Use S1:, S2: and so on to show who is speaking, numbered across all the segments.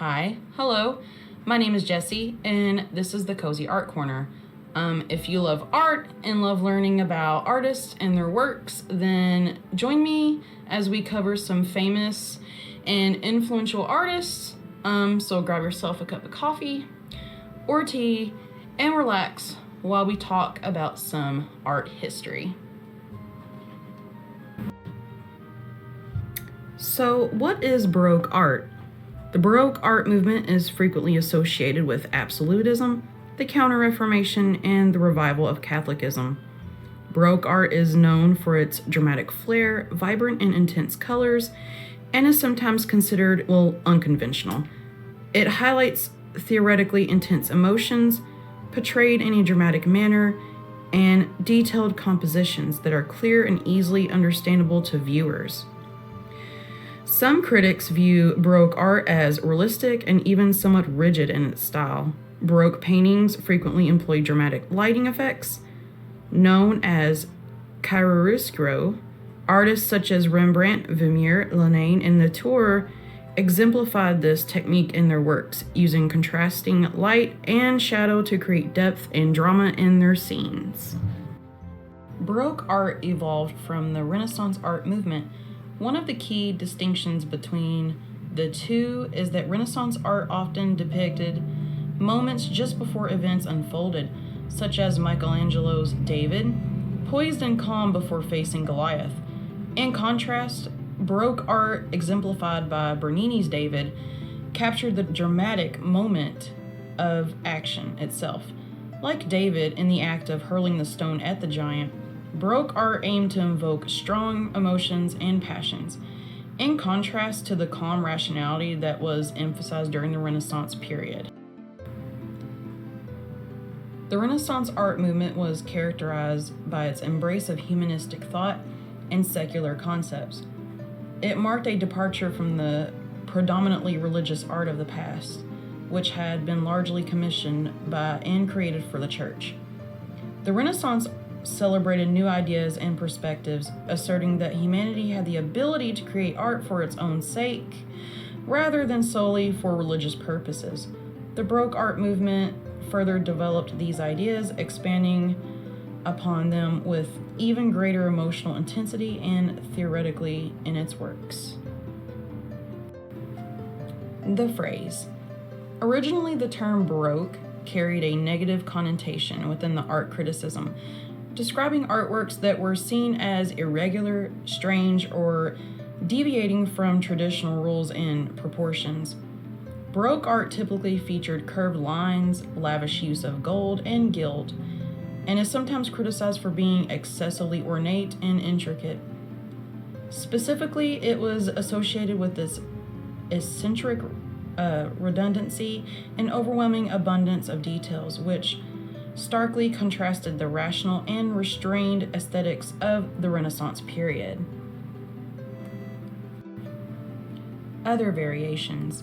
S1: Hello, my name is Jessie, and this is the Cozy Art Corner. If you love art and love learning about artists and their works, then join me as we cover some famous and influential artists. So grab yourself a cup of coffee or tea and relax while we talk about some art history. So, what is Baroque art? The Baroque art movement is frequently associated with absolutism, the Counter-Reformation, and the revival of Catholicism. Baroque art is known for its dramatic flair, vibrant and intense colors, and is sometimes considered, unconventional. It highlights theoretically intense emotions, portrayed in a dramatic manner, and detailed compositions that are clear and easily understandable to viewers. Some critics view Baroque art as realistic and even somewhat rigid in its style. Baroque paintings frequently employ dramatic lighting effects, known as chiaroscuro. Artists such as Rembrandt, Vermeer, Lenain, and Latour exemplified this technique in their works, using contrasting light and shadow to create depth and drama in their scenes. Baroque art evolved from the Renaissance art movement. One of the key distinctions between the two is that Renaissance art often depicted moments just before events unfolded, such as Michelangelo's David, poised and calm before facing Goliath. In contrast, Baroque art, exemplified by Bernini's David, captured the dramatic moment of action itself. Like David in the act of hurling the stone at the giant, Baroque art aimed to invoke strong emotions and passions, in contrast to the calm rationality that was emphasized during the Renaissance period. The Renaissance art movement was characterized by its embrace of humanistic thought and secular concepts. It marked a departure from the predominantly religious art of the past, which had been largely commissioned by and created for the church. The Renaissance celebrated new ideas and perspectives, asserting that humanity had the ability to create art for its own sake, rather than solely for religious purposes. The Baroque art movement further developed these ideas, expanding upon them with even greater emotional intensity and theoretically in its works. The phrase. Originally, the term Baroque carried a negative connotation within the art criticism, describing artworks that were seen as irregular, strange, or deviating from traditional rules and proportions. Baroque art typically featured curved lines, lavish use of gold and gilt, and is sometimes criticized for being excessively ornate and intricate. Specifically, it was associated with this eccentric redundancy and overwhelming abundance of details, which starkly contrasted the rational and restrained aesthetics of the Renaissance period. Other variations.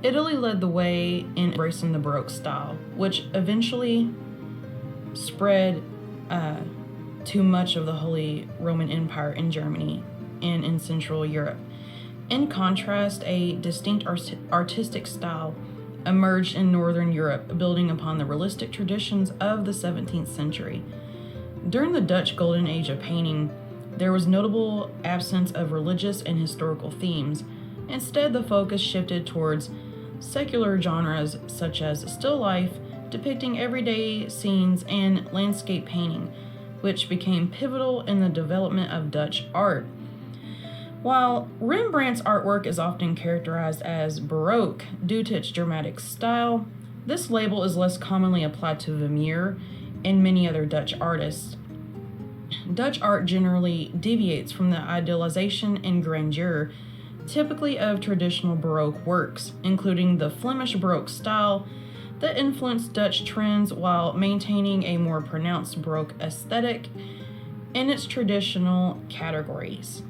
S1: Italy led the way in embracing the Baroque style, which eventually spread to much of the Holy Roman Empire in Germany and in Central Europe. In contrast, a distinct artistic style emerged in Northern Europe, building upon the realistic traditions of the 17th century. During the Dutch Golden Age of painting, there was notable absence of religious and historical themes. Instead, the focus shifted towards secular genres such as still life, depicting everyday scenes, and landscape painting, which became pivotal in the development of Dutch art. While Rembrandt's artwork is often characterized as Baroque due to its dramatic style, this label is less commonly applied to Vermeer and many other Dutch artists. Dutch art generally deviates from the idealization and grandeur typically of traditional Baroque works, including the Flemish Baroque style that influenced Dutch trends while maintaining a more pronounced Baroque aesthetic in its traditional categories.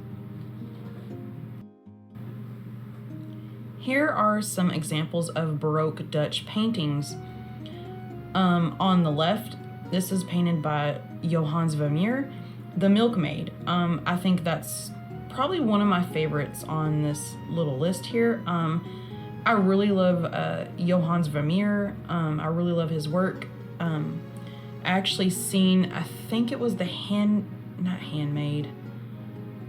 S1: Here are some examples of Baroque Dutch paintings. On the left, this is painted by Johannes Vermeer, The Milkmaid. I think that's probably one of my favorites on this little list here. I really love Johannes Vermeer. I really love his work. I actually seen, I think it was not handmade.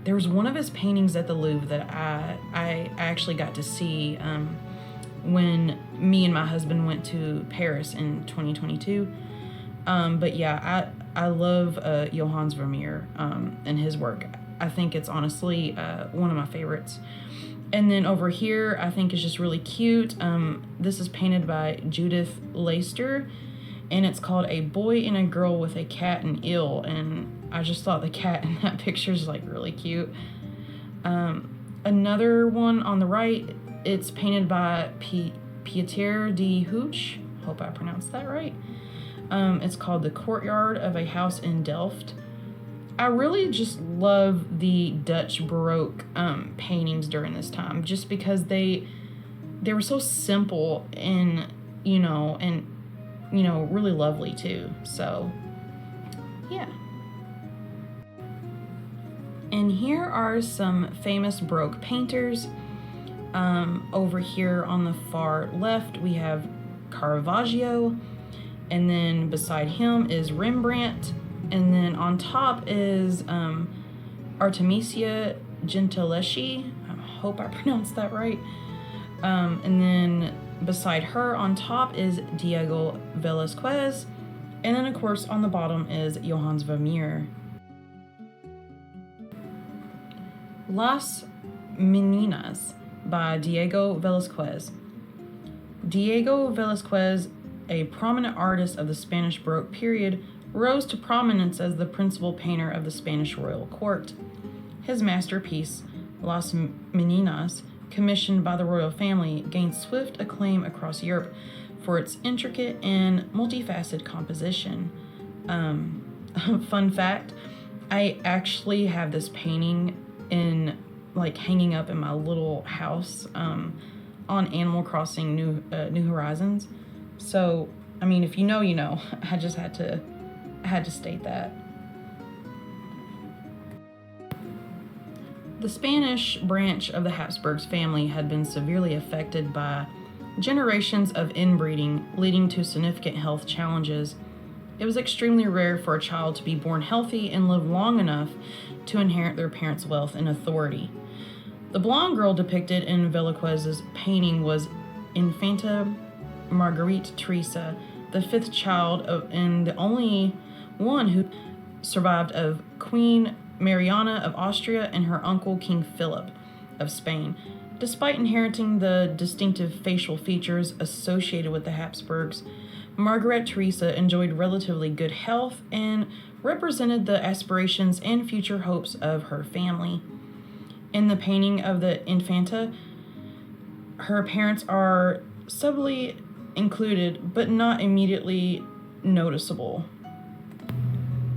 S1: There was one of his paintings at the Louvre that I actually got to see when me and my husband went to Paris in 2022. But yeah, I love Johannes Vermeer and his work. I think it's honestly one of my favorites. And then over here, I think is just really cute. This is painted by Judith Leister, and it's called A Boy and a Girl with a Cat and Eel. And I just thought the cat in that picture is like really cute. Another one on the right, it's painted by Pieter de Hooch. Hope I pronounced that right. It's called The Courtyard of a House in Delft. I really just love the Dutch Baroque paintings during this time, just because they were so simple and really lovely too. So yeah. And here are some famous Baroque painters. Over here on the far left we have Caravaggio, and then beside him is Rembrandt. And then on top is Artemisia Gentileschi. I hope I pronounced that right. And then beside her on top is Diego Velázquez. And then, of course, on the bottom is Johannes Vermeer. Las Meninas by Diego Velázquez. Diego Velázquez, a prominent artist of the Spanish Baroque period, rose to prominence as the principal painter of the Spanish royal court. His masterpiece, Las Meninas, commissioned by the royal family, gained swift acclaim across Europe for its intricate and multifaceted composition. Fun fact, I actually have this painting hanging up in my little house on Animal Crossing New Horizons. So, I mean, if you know, you know. I just had to state that. The Spanish branch of the Habsburgs family had been severely affected by generations of inbreeding, leading to significant health challenges. It was extremely rare for a child to be born healthy and live long enough to inherit their parents' wealth and authority. The blonde girl depicted in Velázquez's painting was Infanta Marguerite Teresa, the fifth child and the only one who survived of Queen Mariana of Austria and her uncle King Philip of Spain. Despite inheriting the distinctive facial features associated with the Habsburgs, Margaret Teresa enjoyed relatively good health and represented the aspirations and future hopes of her family. In the painting of the Infanta, her parents are subtly included but not immediately noticeable.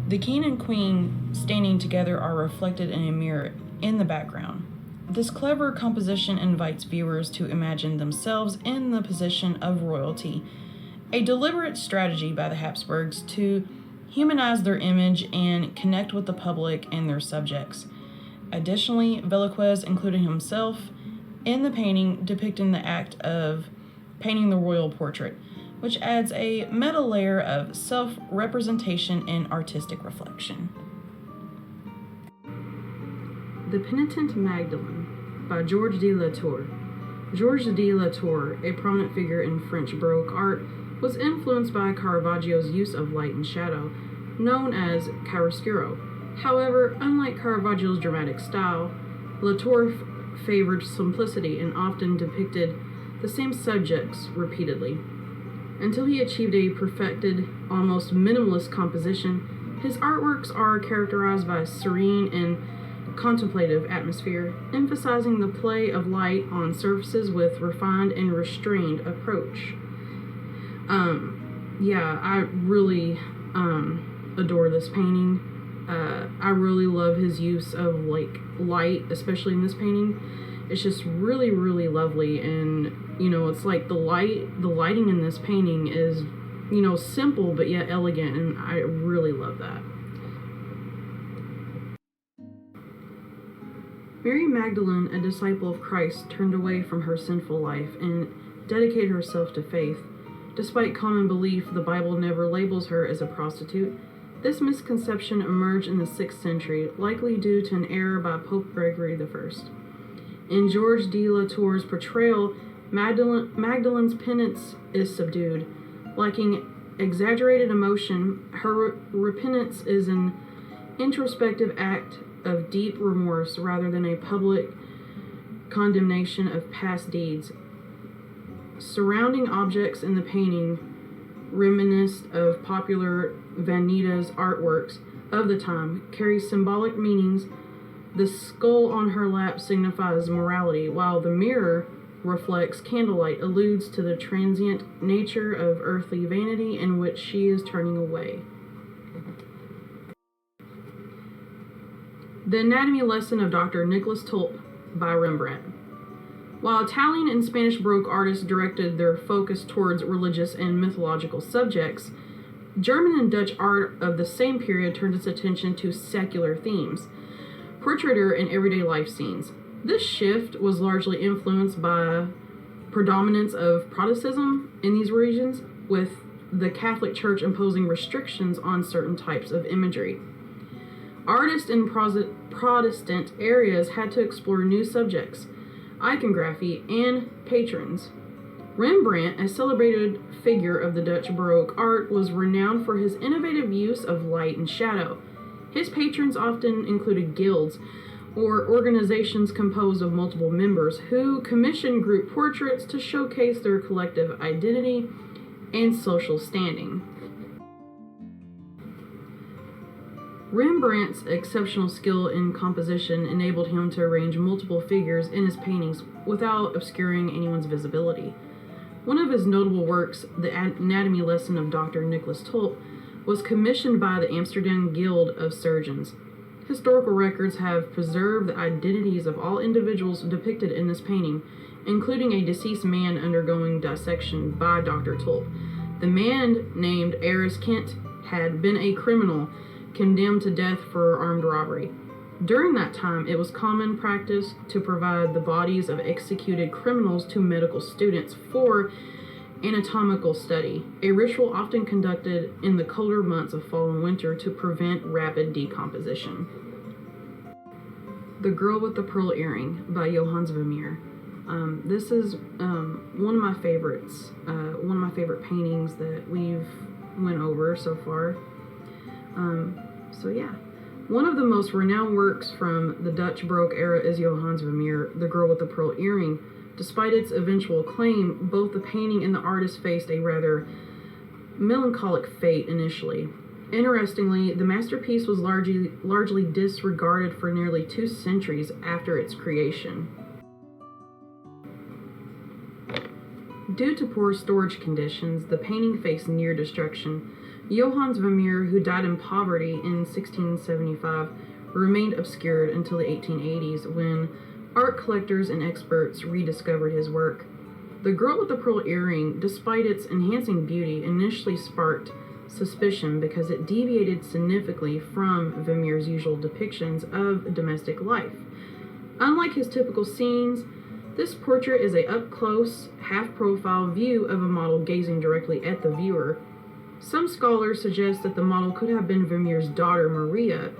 S1: The king and queen standing together are reflected in a mirror in the background. This clever composition invites viewers to imagine themselves in the position of royalty, a deliberate strategy by the Habsburgs to humanize their image and connect with the public and their subjects. Additionally, Velázquez included himself in the painting, depicting the act of painting the royal portrait, which adds a meta layer of self-representation and artistic reflection. The Penitent Magdalene by Georges de la Tour. Georges de la Tour, a prominent figure in French Baroque art, was influenced by Caravaggio's use of light and shadow, known as chiaroscuro. However, unlike Caravaggio's dramatic style, Latour favored simplicity and often depicted the same subjects repeatedly. Until he achieved a perfected, almost minimalist composition, his artworks are characterized by a serene and contemplative atmosphere, emphasizing the play of light on surfaces with refined and restrained approach. I really adore this painting. I really love his use of light, especially in this painting. It's just really, really lovely, and it's like the lighting in this painting is, simple but yet elegant, and I really love that. Mary Magdalene, a disciple of Christ, turned away from her sinful life and dedicated herself to faith. Despite common belief, the Bible never labels her as a prostitute. This misconception emerged in the 6th century, likely due to an error by Pope Gregory I. In George de la Tour's portrayal, Magdalene's penance is subdued. Lacking exaggerated emotion, her repentance is an introspective act of deep remorse rather than a public condemnation of past deeds. Surrounding objects in the painting reminiscent of popular Vanitas artworks of the time carry symbolic meanings. The skull on her lap signifies morality, while the mirror reflects candlelight, alludes to the transient nature of earthly vanity in which she is turning away. The Anatomy Lesson of Dr. Nicholas Tulp by Rembrandt. While Italian and Spanish Baroque artists directed their focus towards religious and mythological subjects, German and Dutch art of the same period turned its attention to secular themes, portraiture and everyday life scenes. This shift was largely influenced by predominance of Protestantism in these regions, with the Catholic Church imposing restrictions on certain types of imagery. Artists in Protestant areas had to explore new subjects, iconography, and patrons. Rembrandt, a celebrated figure of the Dutch Baroque art, was renowned for his innovative use of light and shadow. His patrons often included guilds, or organizations composed of multiple members, who commissioned group portraits to showcase their collective identity and social standing. Rembrandt's exceptional skill in composition enabled him to arrange multiple figures in his paintings without obscuring anyone's visibility. One of his notable works, The Anatomy Lesson of Dr. Nicholas Tulp, was commissioned by the Amsterdam Guild of Surgeons. Historical records have preserved the identities of all individuals depicted in this painting, including a deceased man undergoing dissection by Dr. Tulp. The man, named Aris Kent, had been a criminal condemned to death for armed robbery. During that time, it was common practice to provide the bodies of executed criminals to medical students for anatomical study, a ritual often conducted in the colder months of fall and winter to prevent rapid decomposition. The Girl with the Pearl Earring by Johannes Vermeer. This is one of my favorites, one of my favorite paintings that we've went over so far. So yeah, one of the most renowned works from the Dutch Baroque era is Johannes Vermeer, The Girl with the Pearl Earring. Despite its eventual acclaim, both the painting and the artist faced a rather melancholic fate initially. Interestingly, the masterpiece was largely disregarded for nearly 2 centuries after its creation. Due to poor storage conditions, the painting faced near destruction. Johannes Vermeer, who died in poverty in 1675, remained obscured until the 1880s when art collectors and experts rediscovered his work. The Girl with the Pearl Earring, despite its enhancing beauty, initially sparked suspicion because it deviated significantly from Vermeer's usual depictions of domestic life. Unlike his typical scenes, this portrait is a up-close, half-profile view of a model gazing directly at the viewer. Some scholars suggest that the model could have been Vermeer's daughter, Maria,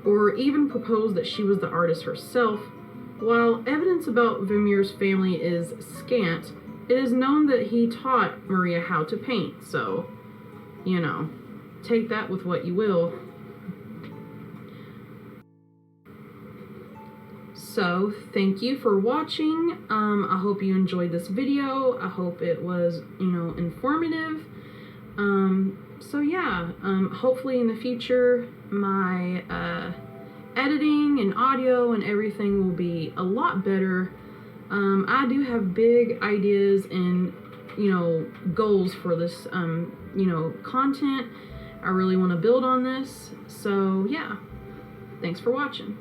S1: or even propose that she was the artist herself. While evidence about Vermeer's family is scant, it is known that he taught Maria how to paint, so, take that with what you will. So, thank you for watching. I hope you enjoyed this video. I hope it was, informative. Hopefully in the future, my editing and audio and everything will be a lot better. I do have big ideas and, goals for this, content. I really want to build on this. So, yeah. Thanks for watching.